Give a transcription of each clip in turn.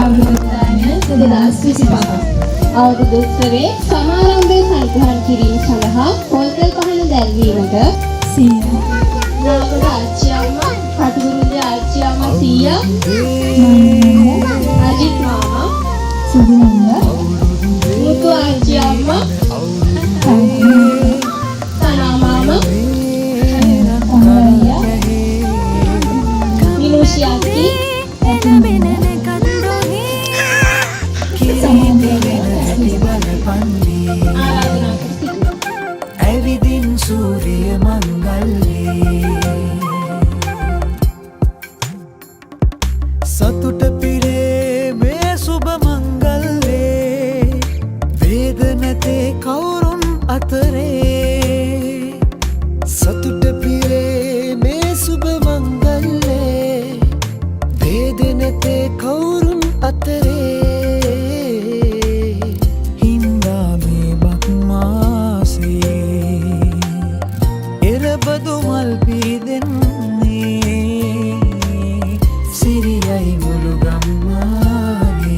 අවුරුද්දාන 2025 අවුරුදු උත්සවයේ සමාරම්භය සංවිධානය කිරීම සඳහා පොල්තල් පහන දැල්වීමට නාගර ආච්චියම්මා, කටුකුරුන්ගේ ආච්චියම්මා සීයා, අජිත් මාමා, සුදුනන්ද, මුතු ආච්චියම්මා, තනා මාමා, අමරියා, මිනුෂියාකි ඇවිදින් සූරිය මංගල්ලේ සතුට පිරේ මේ සුබ මංගල්ලේ වේද නැතේ කවුරුන් අතරේ සතුට පිරේ මේ සුබ මංගල්ලේ වේද නැතේ කවුරුන් අතරේ බදුමල් පීදෙන්නේ සිරියයි මුළු ගම්මානේ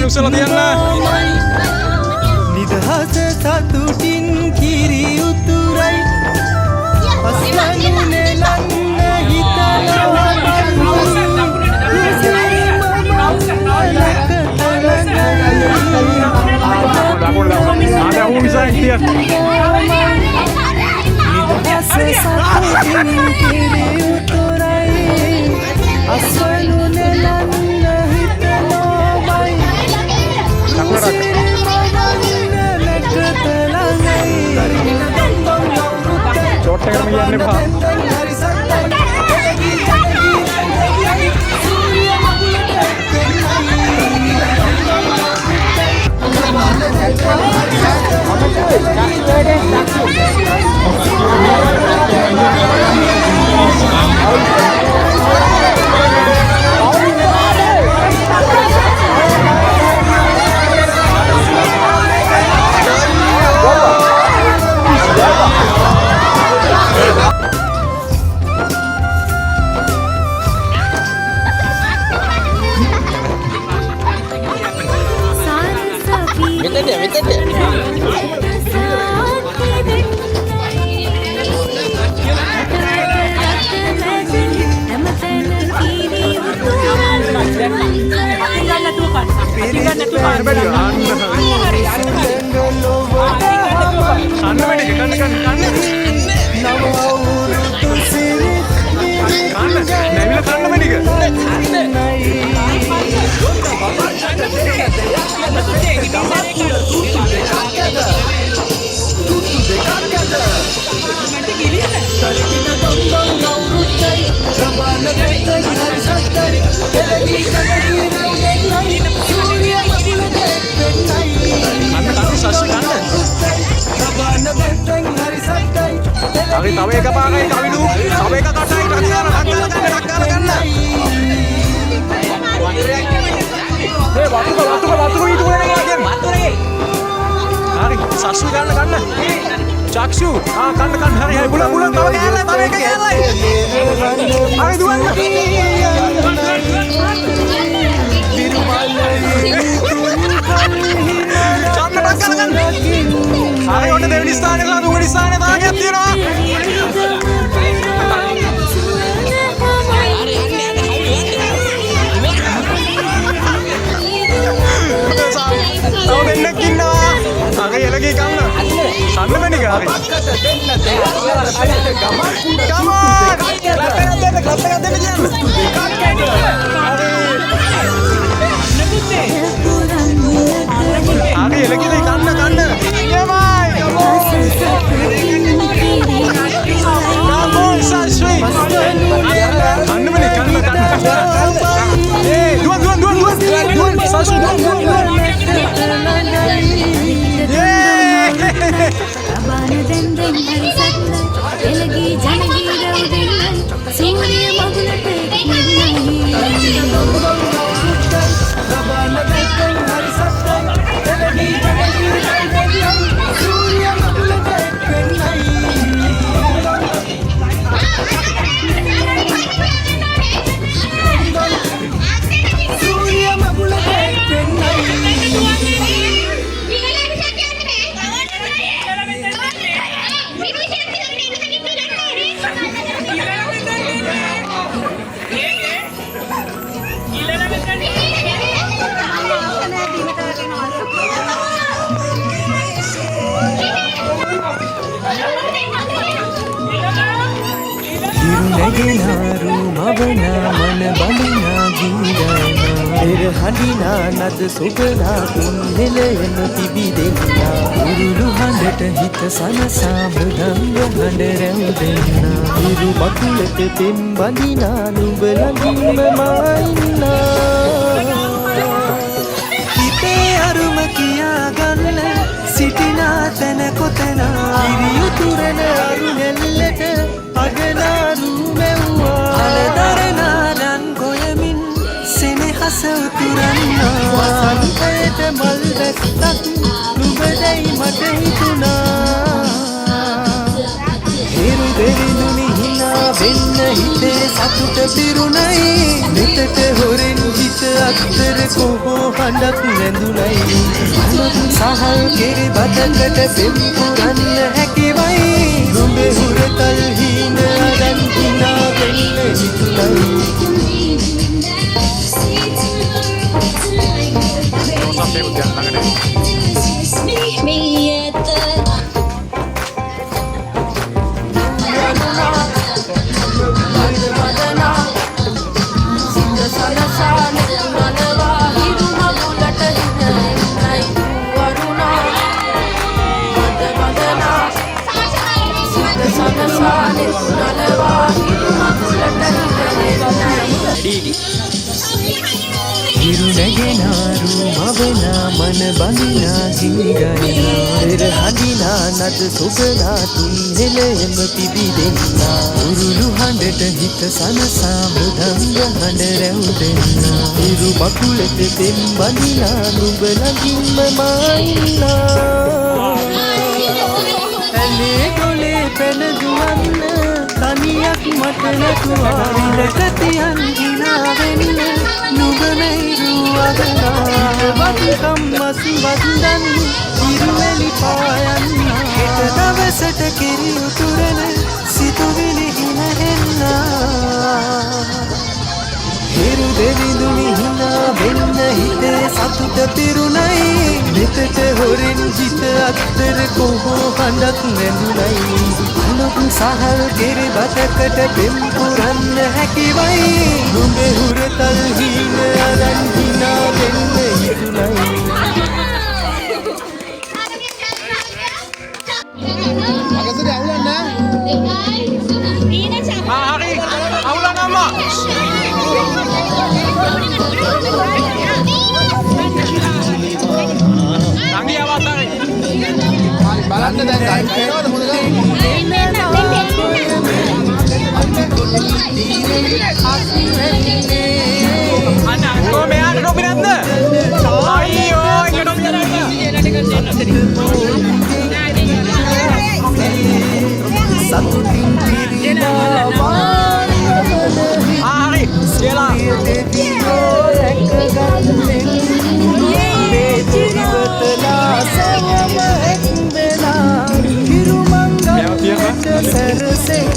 උසල තියන්න නිදහස සතුටින් කිරි උතුරයි අස්වැනු නෙලන්න චෝට්ටකට යන්න එපා. Pilihan na tuhan. Tao ka pa kay Kawilu. Sabi ka katay kakara. Hey, batu ko itu boleh lagi. Batu lagi. Hari sasu kan. Chaksu. Kan. Hari bulan tahu kayak lai. Hari dua. Biru malai. Jangan kan. Hari udah dari sana lah, tunggu di sana tanya tiro. Tahu benar kina. Hari lagi kamu. Sana mana ni hari? Come on. Kelapa ada ni. Hari lagi ni kamu. Ya mai. Kamu sasui. Anda mana kamu? Eh, dua. Sasui dua. නගිනාරු මවනා මන බඳිනා ගීරනා පෙර හඬිනා නද සොබනා කුන්හෙලයම තිබි දෙන්නා උරුළු හඬට හිත සනසා මෘදංග හඬ රැවුදෙන්නා ඉරු බකුලට පෙම් බඳිනා නුඹ ළඟින්ම මායින්නා හිතේ අරුම කියා ගන්න සිටිනා තැන කොතනා ඉරි උතුරන අරු නෙල්ලට අගනාරු මෙව්වා අලදරනාලන් ගොයමින් සෙනෙහස උතුරන්නා වසන්තයට මල් දැක්කත් නුඹදැයි මට හිතුණා හිරු දෙවිඳුනි හිනා වෙන්න හිතේ සතුට පිරුණයි මෙතට හොරෙන් හිත අත්තර කොහෝ හඬක් නැඳුනයි සහල් කෙරි බදකට පෙම් පුරන්න හැකිවයි නුඹේ හුරතල් හීන අරන් හිනා වෙන්න හිතුණයි Sampai udah tangan deh. හිරු නැගෙනාරු මවනා මන බඳිනා ගීගයනා පෙර හඬිනා නද සොබනා තුන්හෙලයම පිබිදෙන්නා උරුළු හඬට හිත සනසා මෘදංග හඬ රැවුදෙන්නා හිරු බකුලට පෙම් බඳිනා නුඹ ළඟින්ම මායින්නා ඇලේ ගොලේ පැන දුවන්න තනියක් මට නැතුවා විඳක තියන් හිනා වෙන්න නුඹ නැහිරු අගනා වත්කම් මස් වන්දන් ඉරුවෙලි පායන්නා හෙට දවසට කිරි උතුරන සිතුවිලි හිනහෙන්නා හිරු දෙවිඳුනි හිනා වෙන්න හිතේ සතුට පිරුණයි මෙතට හොරෙන් හිත අත්තර කොහො හඬක් නැඳුනයි අලුත් සහල් කෙරෙ බතකට පෙම් පුරන්න හැකිවයි නුඹේ හුරතල් හීන අරන් හිනා වෙන්න යුතුයි අගසරි අවුලක් නෑ Hari, awulan amma. Nangi awatari. බලන්න දැන් ගන්නවද මොකද Anak, kau mean Robinatna. Ayo, ini Robinatna. සතුටින් පිරීලා Hari, Jela. දෙවියෝ රැකගත්තෙන් මේ ජීවිතලා සමම එක්වෙලා හිරුමංගලට සැරසෙන්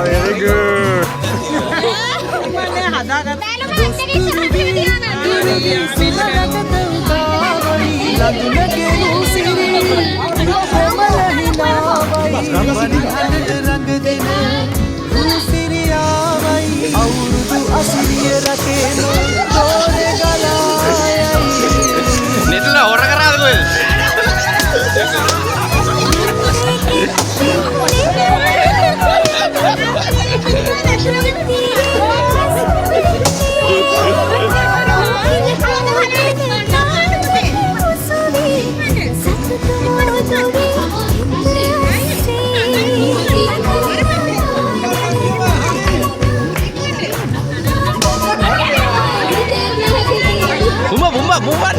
Very good. ලඳුනගෙනු සිරි ප්‍රමලහිනාවයි රඟ දෙන සිරියාවයි අවුරුදු අසිරිය රටේන තෝර ගලායයි Netla orang keras tu. Bumban.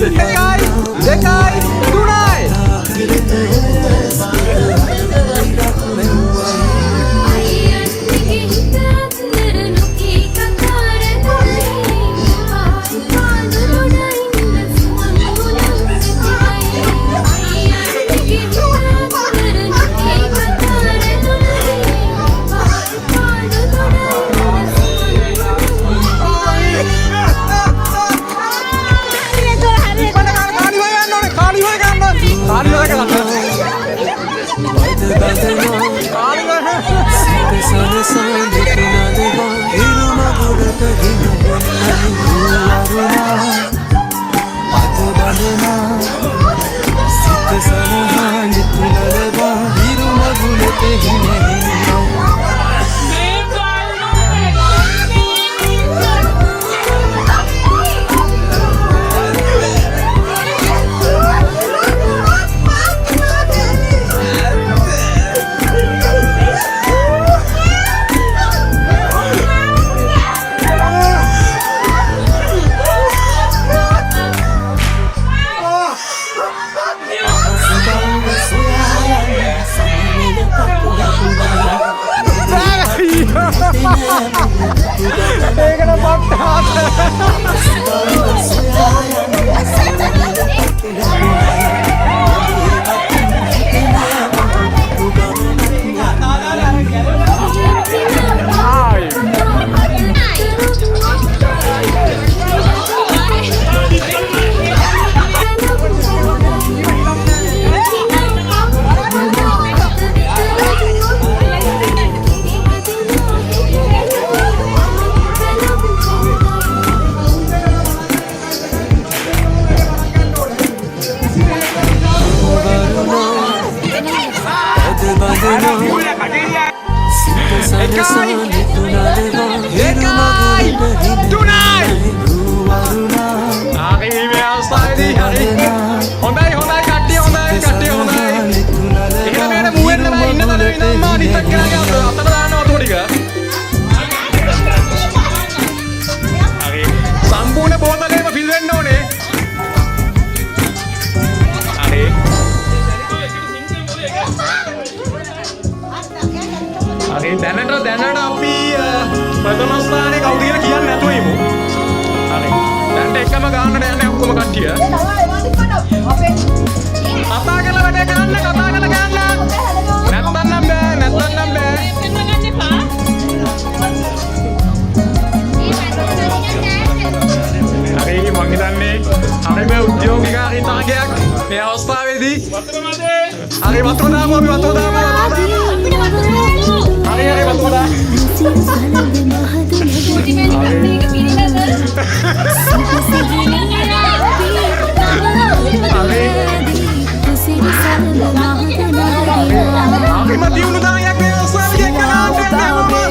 Dekai, tunai. සම්පූර්ණ බෝතලේම ෆිල් වෙන්න ඕනේ. හරි. හරි දැනට අපි ප්‍රථම ස්ථානයේ කවුද කියලා කියන්නේ නැතුව ඉමු. හරි. දැන් එකම ගානට යන්නේ ඔක්කොම කට්ටිය. කතා කරලා වැඩ ගන්න. නැත්තම් නම් බෑ. හරි මං හිතන්නේ හරිම උද්‍යෝගිකාරී තරගයක් මේ අවස්ථාවේදී. හරි වතුර දාමු අපි වතුර දාමු. හරි වතුර දාමු. හරිම දියුණු තරගයක් මේ අවස්ථාවේදී කරන්නේ.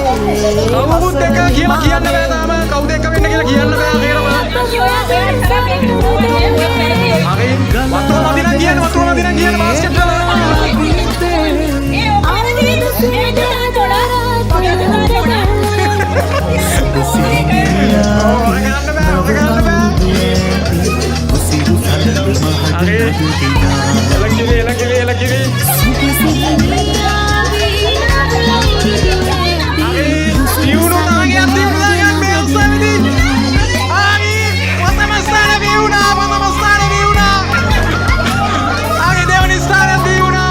කවුරුත් එක කියලා කියන්න බෑ තාම. කවුද එක වෙන්න කියලා කියන්න බෑ කියලා. හරි වතුර මදිනා කියන බාස්කට් වල. Elakiri. Tiuno tangan me usah Ari, mata masana Viuna. Ari Devani stana Viuna.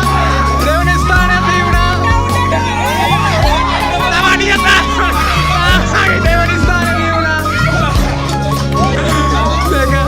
Lavaniata. Ari Devani stana Viuna. Sega.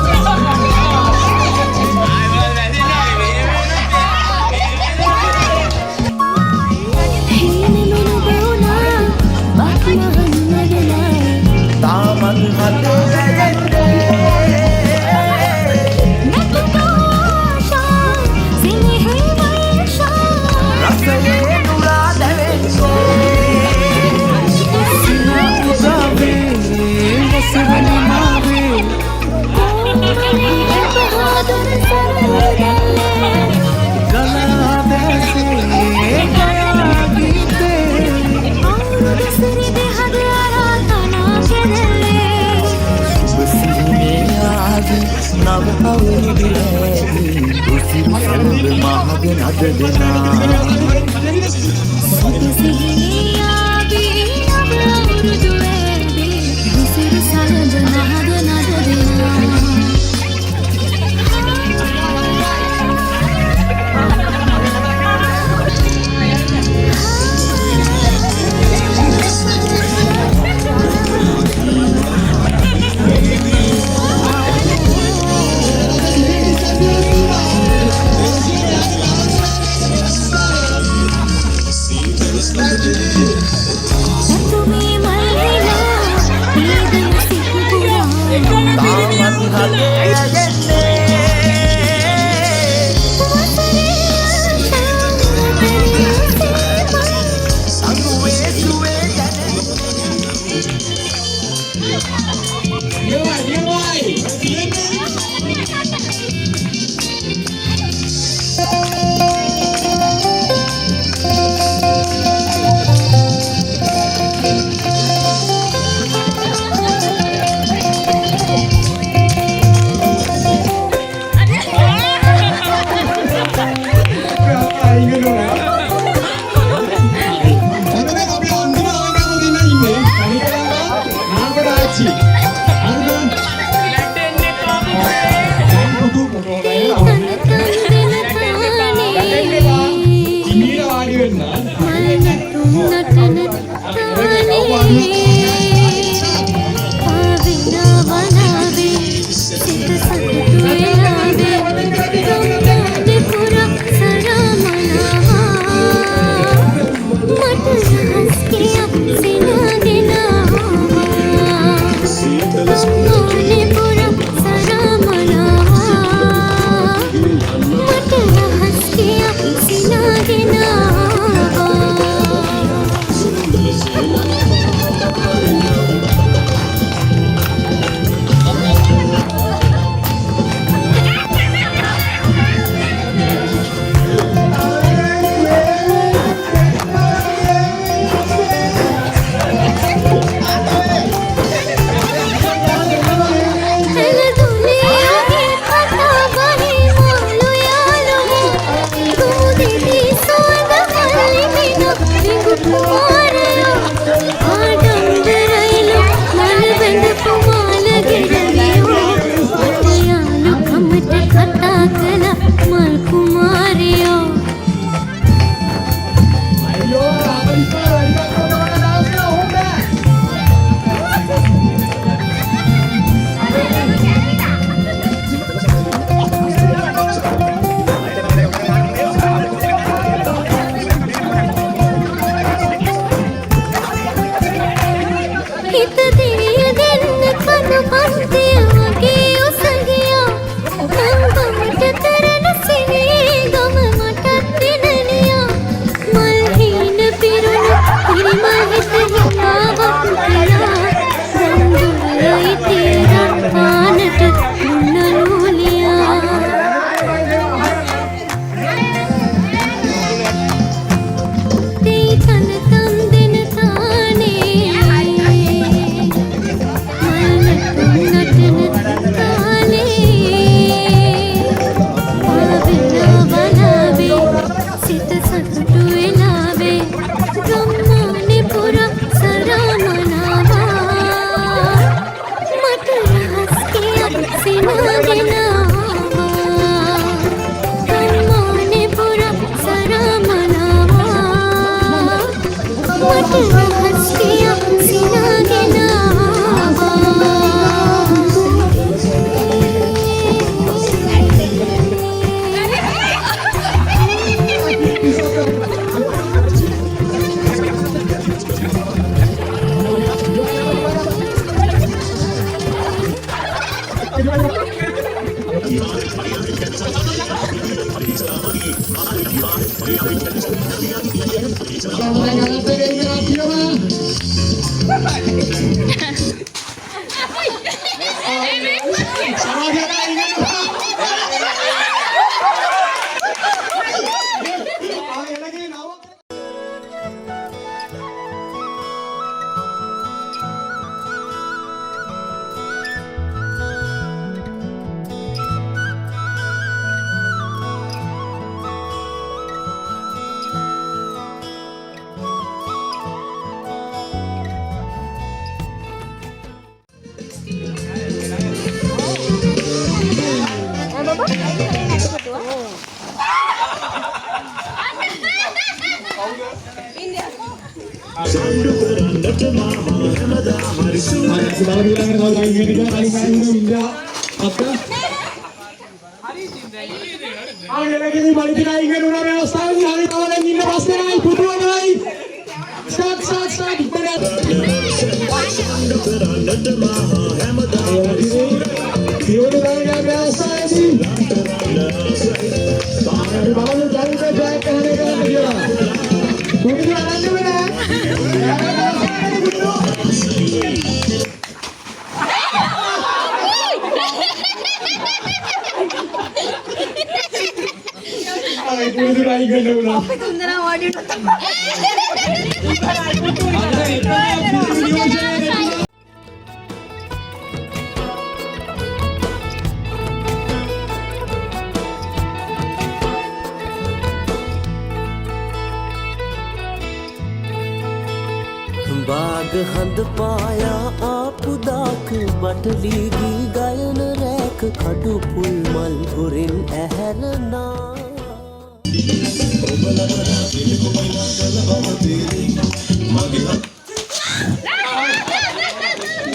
बाग हंद पाया आप दाक बटली गी गायन रैक खडु पुल मल पुरिन ऐहरना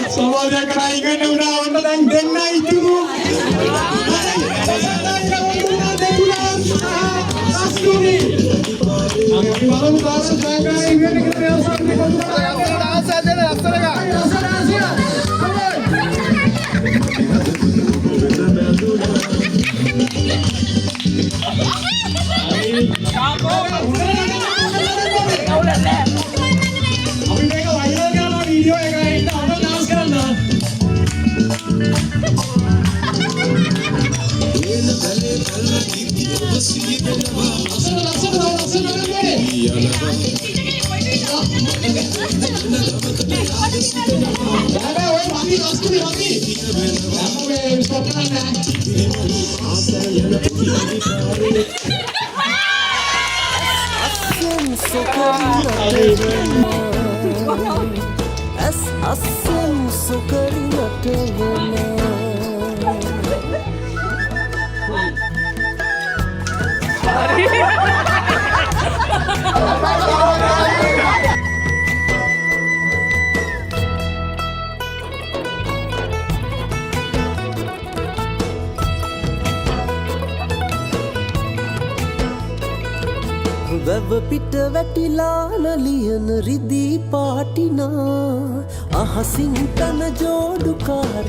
සමාජය කරා ඉගෙන උනා වන්න දැන් දෙන්න ඉතුරු අපි බලමු කාර්ය සහකාරී ඉගෙන ගන්න අවසන් වැව පිට වැටිලා නලියන රිදී පාටිනා අහසින් තන ජෝඩුකාර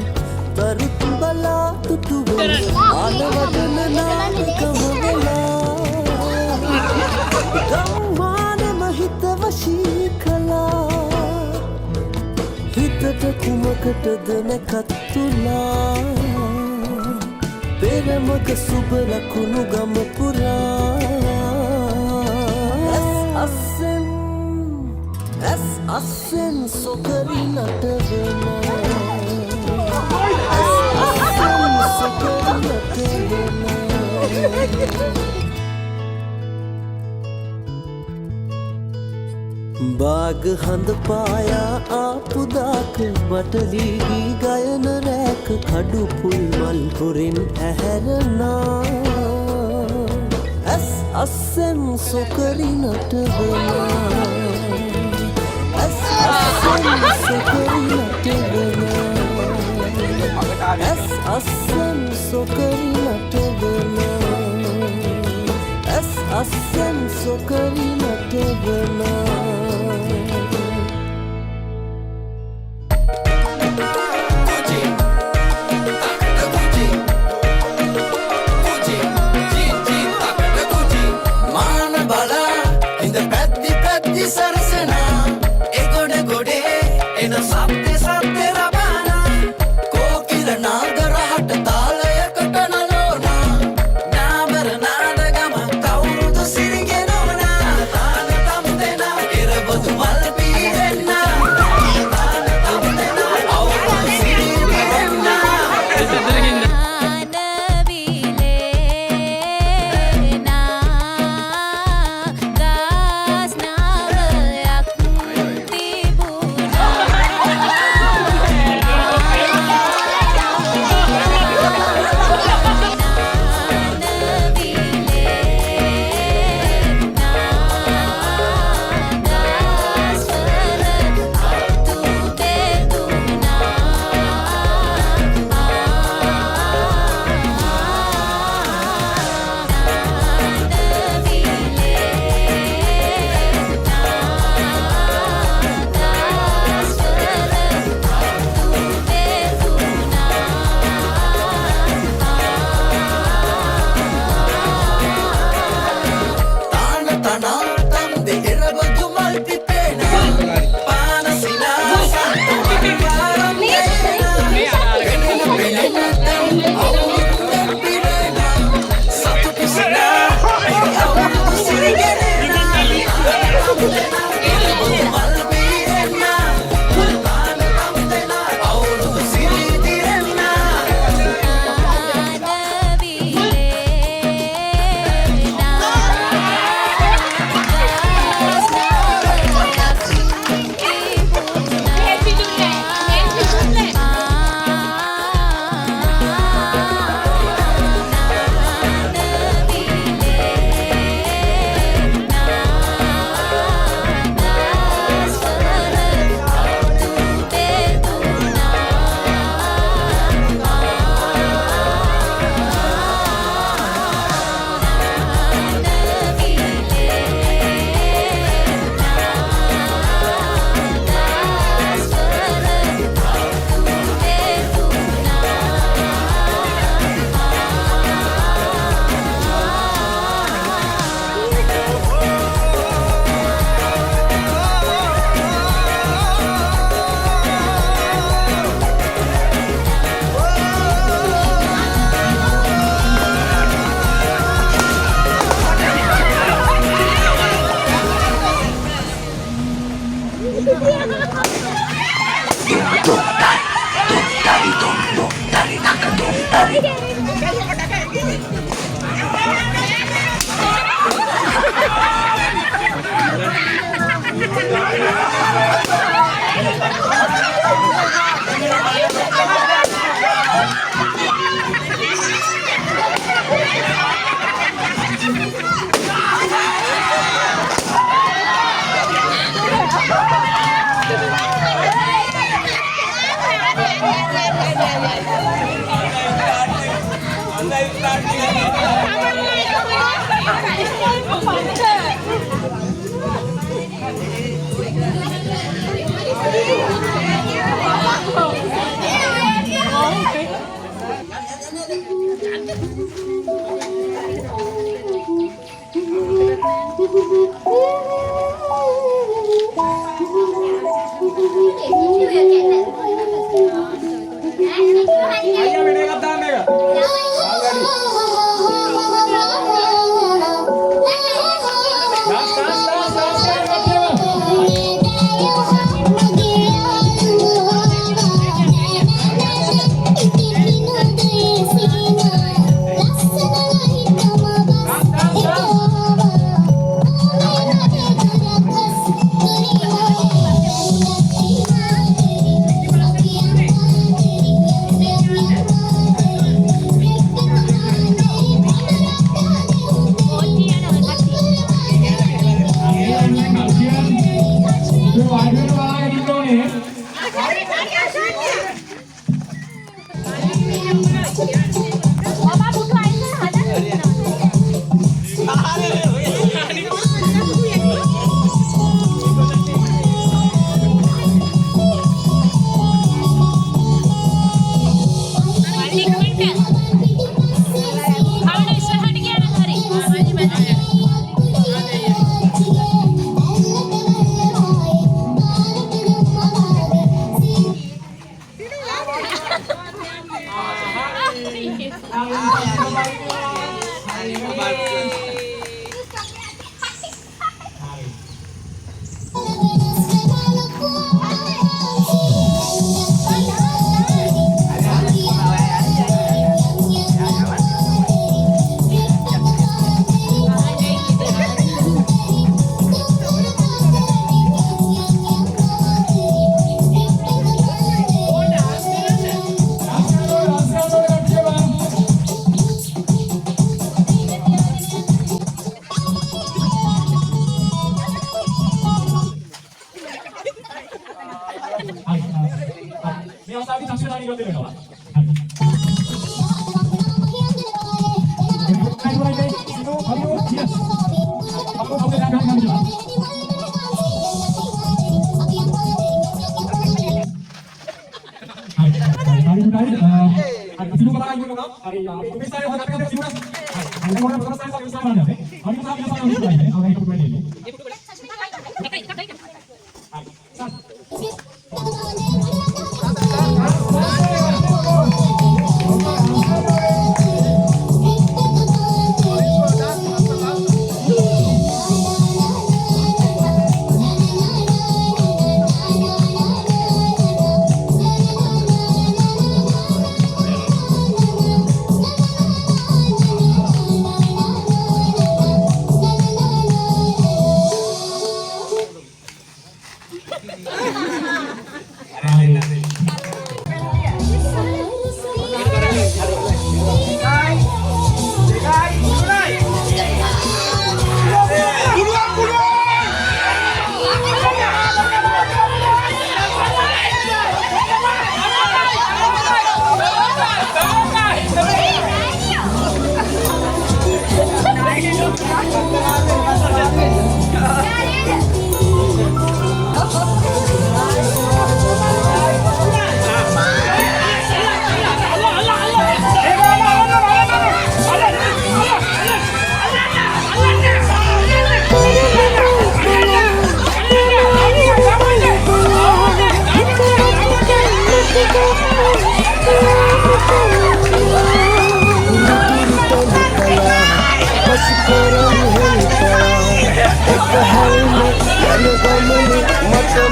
තරුත් බලා තුටුවන ආලවදන නාටකම වෙලා ගම්මානම හිත වශී කළා හිතට කුමකටද නැකත්තුලා පෙරමක සුබ ලකුණු ගම පුරා අස්සෙන් සොකරි නටවන අස්සෙන් සොකරි නටවන බාග හඳ පායා ආපු දාක බටලි ගී ගයන රැක කඩු පුල් මල් හොරෙන් ඇහැරනා අස්සෙන් සොකරි නටවන Assam sokari natagana Assam sokari natagana Hari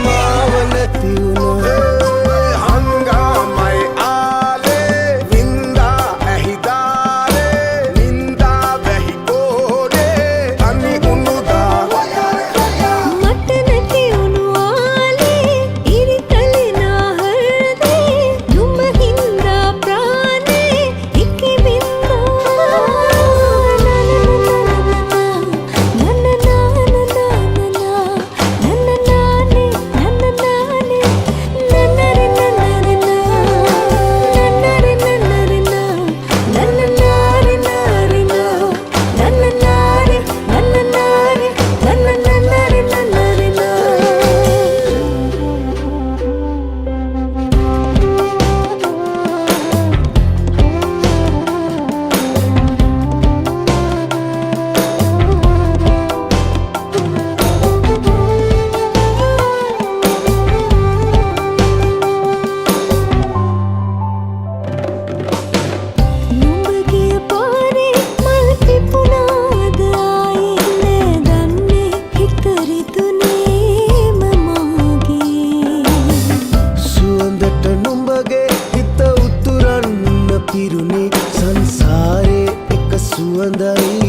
මාව නැති වුණා හංගාමයි ආලේ වින්දා ඇහිදාලේ නින්දා වැහි කෝඩේ අනි උනුදා මට නැති උණු ආලේ ඉරිතලේ නාහරදේ නුඹ හින්දා ප්‍රාණේ ඉකි බින්දා නුඹගේ පාරේ මල් පිපුණාද ආයේ දන්නේ හිත රිදුනේම මාගේ සුවඳට නුඹගේ හිත උතුරන්න පිරුණේ සංසාරේ එක සුවඳයි